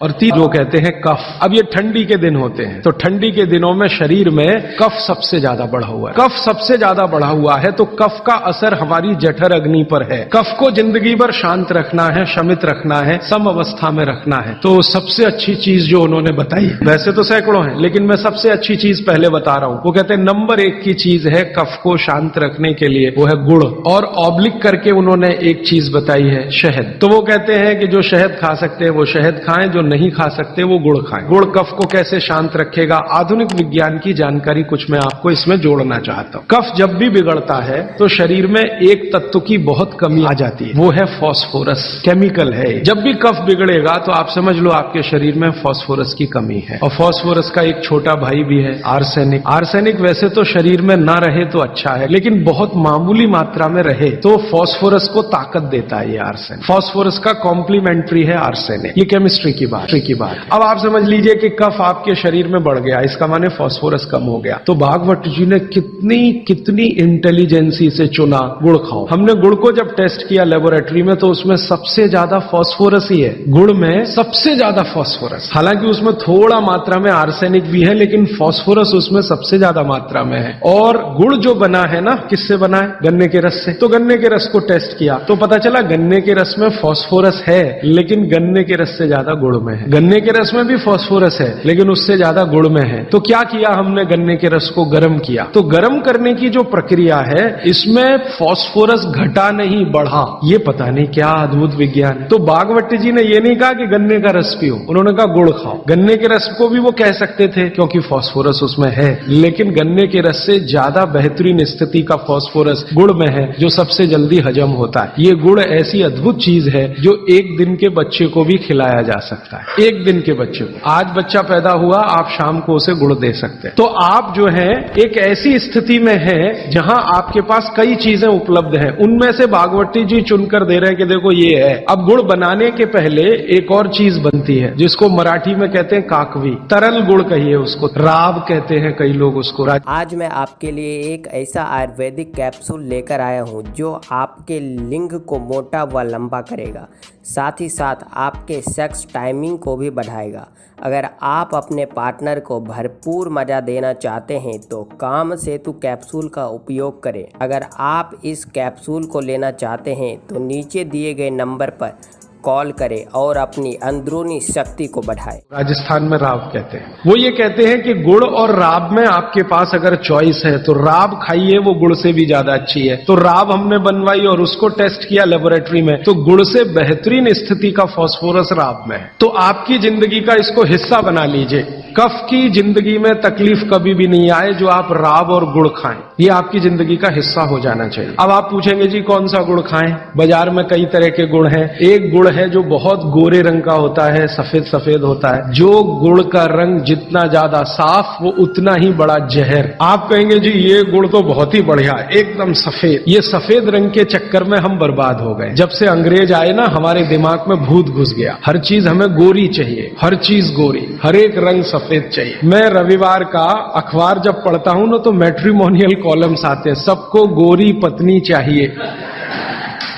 और जो कहते हैं कफ। अब ये ठंडी के दिन होते हैं, तो ठंडी के दिनों में शरीर में कफ सबसे ज्यादा बढ़ा हुआ है। कफ सबसे ज्यादा बढ़ा हुआ है तो कफ का असर हमारी जठर अग्नि पर है। कफ को जिंदगी भर शांत रखना है, शमित रखना है, सम अवस्था में रखना है। तो सबसे अच्छी चीज जो उन्होंने बताई, वैसे तो सैकड़ों हैं, लेकिन मैं सबसे अच्छी चीज पहले बता रहा हूं। वो कहते हैं नंबर 1 की चीज है कफ को शांत रखने के लिए, वो है गुड़। और ऑब्लिक करके उन्होंने एक चीज बताई है, शहद। तो वो कहते हैं कि जो शहद खा सकते हैं वो शहद खाएं, जो नहीं खा सकते वो गुड़ खाएं। गुड़ कफ को कैसे शांत रखेगा, आधुनिक विज्ञान की जानकारी कुछ मैं आपको इसमें जोड़ना चाहता हूं। कफ जब भी बिगड़ता है तो शरीर में एक तत्व की बहुत कमी आ जाती है, वो है फास्फोरस। केमिकल है। जब भी कफ बिगड़ेगा तो आप समझ लो आपके शरीर में फास्फोरस की कमी है। और फास्फोरस का एक छोटा भाई भी है, आर्सेनिक। आर्सेनिक वैसे तो शरीर में ना रहे तो अच्छा है, लेकिन बहुत मामूली मात्रा में रहे तो फास्फोरस को ताकत देता है ये आर्सेनिक। फास्फोरस का कॉम्प्लीमेंट्री है आर्सेनिक। ये केमिस्ट्री की बात। अब आप समझ लीजिए कि कफ आपके शरीर में बढ़ गया, इसका माने फास्फोरस कम हो गया। तो भागवत जी ने कितनी इंटेलिजेंसी से चुना, गुड़ खाओ। हमने गुड़ को जब टेस्ट किया लेबोरेटरी में तो उसमें सबसे ज्यादा फास्फोरस ही है। गुड़ में सबसे ज्यादा फास्फोरस, हालांकि उसमें थोड़ा मात्रा में आर्सेनिक भी है, लेकिन फास्फोरस उसमें सबसे ज्यादा मात्रा में है। और गुड़ जो बना है ना, किससे बना है? गन्ने के रस से। तो गन्ने के रस को टेस्ट किया तो पता चला गन्ने के रस में फास्फोरस है, लेकिन गन्ने के रस से ज्यादा गुड़ में है। गन्ने के रस में भी फास्फोरस है, लेकिन उससे ज्यादा गुड़ में है। तो क्या किया हमने? गन्ने के रस को गर्म किया। तो गर्म करने की जो प्रक्रिया है, इसमें फास्फोरस घटा नहीं बढ़ा। ये पता नहीं क्या अद्भुत विज्ञान है। तो भागवत जी ने ये नहीं कहा कि गन्ने का रस पियो, उन्होंने कहा गुड़ खाओ। गन्ने के रस को भी वो कह सकते थे क्योंकि फास्फोरस उसमें है, लेकिन गन्ने के रस से ज्यादा बेहतरीन स्थिति का फास्फोरस गुड़ में है, जो सबसे जल्दी हजम होता है। ये गुड़ ऐसी अद्भुत चीज है जो 1 दिन के बच्चे को भी खिलाया जा सकता है। 1 दिन के बच्चे को, आज बच्चा पैदा हुआ, आप शाम को उसे गुड़ दे सकते हैं। तो आप जो है एक ऐसी स्थिति में है जहां आपके पास कई चीजें उपलब्ध हैं, उनमें से भागवती जी चुनकर दे रहे हैं कि देखो ये है। अब गुड़ बनाने के पहले एक और चीज बनती है जिसको मराठी में कहते हैं काकवी, तरल गुड़ कहिए उसको, राब कहते हैं कई लोग उसको। आज मैं आपके लिए एक ऐसा आयुर्वेदिक कैप्सूल लेकर आया हूं जो आपके लिंग को मोटा व लंबा करेगा, साथ ही साथ आपके सेक्स टाइमिंग को भी बढ़ाएगा। अगर आप अपने पार्टनर को भरपूर मज़ा देना चाहते हैं तो काम सेतु कैप्सूल का उपयोग करें। अगर आप इस कैप्सूल को लेना चाहते हैं तो नीचे दिए गए नंबर पर कॉल करें और अपनी अंदरूनी शक्ति को बढ़ाएं। राजस्थान में राब कहते हैं। वो ये कहते हैं कि गुड़ और राब में आपके पास अगर चॉइस है तो राब खाइए, वो गुड़ से भी ज्यादा अच्छी है। तो राब हमने बनवाई और उसको टेस्ट किया लेबोरेटरी में, तो गुड़ से बेहतरीन स्थिति का फास्फोरस राब में है। तो आपकी जिंदगी का इसको हिस्सा बना लीजिए। कफ की जिंदगी में तकलीफ कभी भी नहीं आए जो आप राब और गुड़ खाएं, ये आपकी जिंदगी का हिस्सा हो जाना चाहिए। अब आप पूछेंगे जी कौन सा गुड़ खाएं? बाजार में कई तरह के गुड़ हैं। एक गुड़ है जो बहुत गोरे रंग का होता है, सफेद सफेद होता है। जो गुड़ का रंग जितना ज्यादा साफ वो उतना ही बड़ा जहर। आप कहेंगे जी ये गुड़ तो बहुत ही बढ़िया, एकदम सफेद। ये सफेद रंग के चक्कर में हम बर्बाद हो गए। जब से अंग्रेज आए ना, हमारे दिमाग में भूत घुस गया। हर चीज हमें गोरी चाहिए, हर चीज गोरी, हर एक रंग सफेद चाहिए। मैं रविवार का अखबार जब पढ़ता हूं ना तो मैट्रिमोनियल कॉलम्स आते हैं, सबको गोरी पत्नी चाहिए,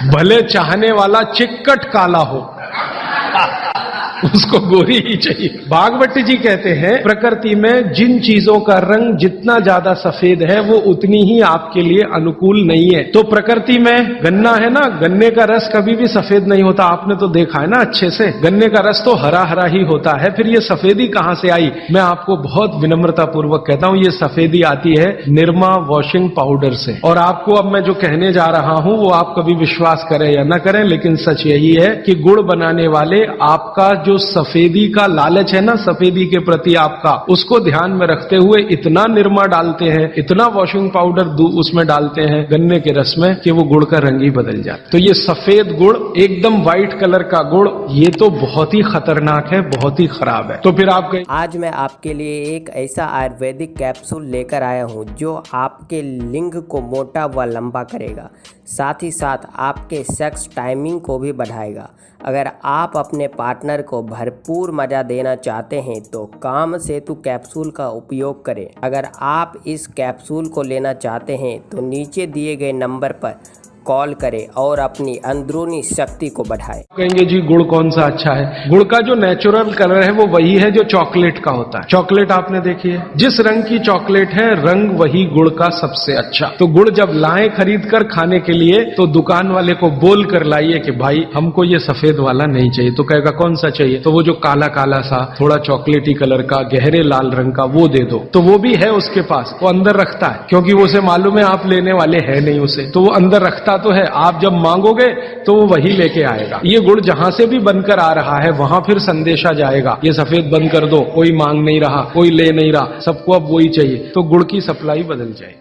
भले चाहने वाला चिक्कट काला हो उसको गोरी ही चाहिए। भागवती जी कहते हैं प्रकृति में जिन चीजों का रंग जितना ज्यादा सफेद है वो उतनी ही आपके लिए अनुकूल नहीं है। तो प्रकृति में गन्ना है ना, गन्ने का रस कभी भी सफेद नहीं होता, आपने तो देखा है ना अच्छे से। गन्ने का रस तो हरा हरा ही होता है। फिर ये सफेदी कहां से आई? मैं आपको बहुत विनम्रता पूर्वक कहता हूं, ये सफेदी आती है निरमा वॉशिंग पाउडर से। और आपको अब मैं जो कहने जा रहा हूं वो आप कभी विश्वास करें या न करें, लेकिन सच यही है कि गुड़ बनाने वाले आपका जो सफेदी का लालच है ना, सफेदी के प्रति आपका, उसको ध्यान में रखते हुए इतना निरमा डालते हैं, इतना वॉशिंग पाउडर उसमें डालते हैं गन्ने के रस में कि वो गुड़ का रंग ही बदल जाता। तो ये सफेद गुड़, एकदम व्हाइट कलर का गुड़, ये तो बहुत ही खतरनाक है, बहुत ही खराब है। तो फिर आप आज मैं आपके लिए एक ऐसा आयुर्वेदिक कैप्सूल लेकर आया हूं जो आपके लिंग को मोटा व लंबा करेगा, साथ ही साथ आपके सेक्स टाइमिंग को भी बढ़ाएगा। अगर आप अपने पार्टनर को भरपूर मज़ा देना चाहते हैं तो काम सेतु कैप्सूल का उपयोग करें। अगर आप इस कैप्सूल को लेना चाहते हैं तो नीचे दिए गए नंबर पर कॉल करें और अपनी अंदरूनी शक्ति को बढ़ाएं। कहेंगे जी गुड़ कौन सा अच्छा है? गुड़ का जो नेचुरल कलर है वो वही है जो चॉकलेट का होता है। चॉकलेट आपने देखी है, जिस रंग की चॉकलेट है रंग वही गुड़ का सबसे अच्छा। तो गुड़ जब लाएं खरीद कर खाने के लिए तो दुकान वाले को बोल कर लाइए कि भाई हमको ये सफेद वाला नहीं चाहिए। तो कहेगा कौन सा चाहिए? तो वो जो काला काला सा थोड़ा चॉकलेटी कलर का गहरे लाल रंग का वो दे दो। तो वो भी है उसके पास, वो अंदर रखता है क्योंकि वो उसे मालूम है आप लेने वाले है नहीं उसे, तो वो अंदर रखता तो है। आप जब मांगोगे तो वो वही लेके आएगा। ये गुड़ जहां से भी बनकर आ रहा है वहां फिर संदेशा जाएगा, ये सफेद बंद कर दो, कोई मांग नहीं रहा, कोई ले नहीं रहा, सबको अब वही चाहिए। तो गुड़ की सप्लाई बदल जाएगी।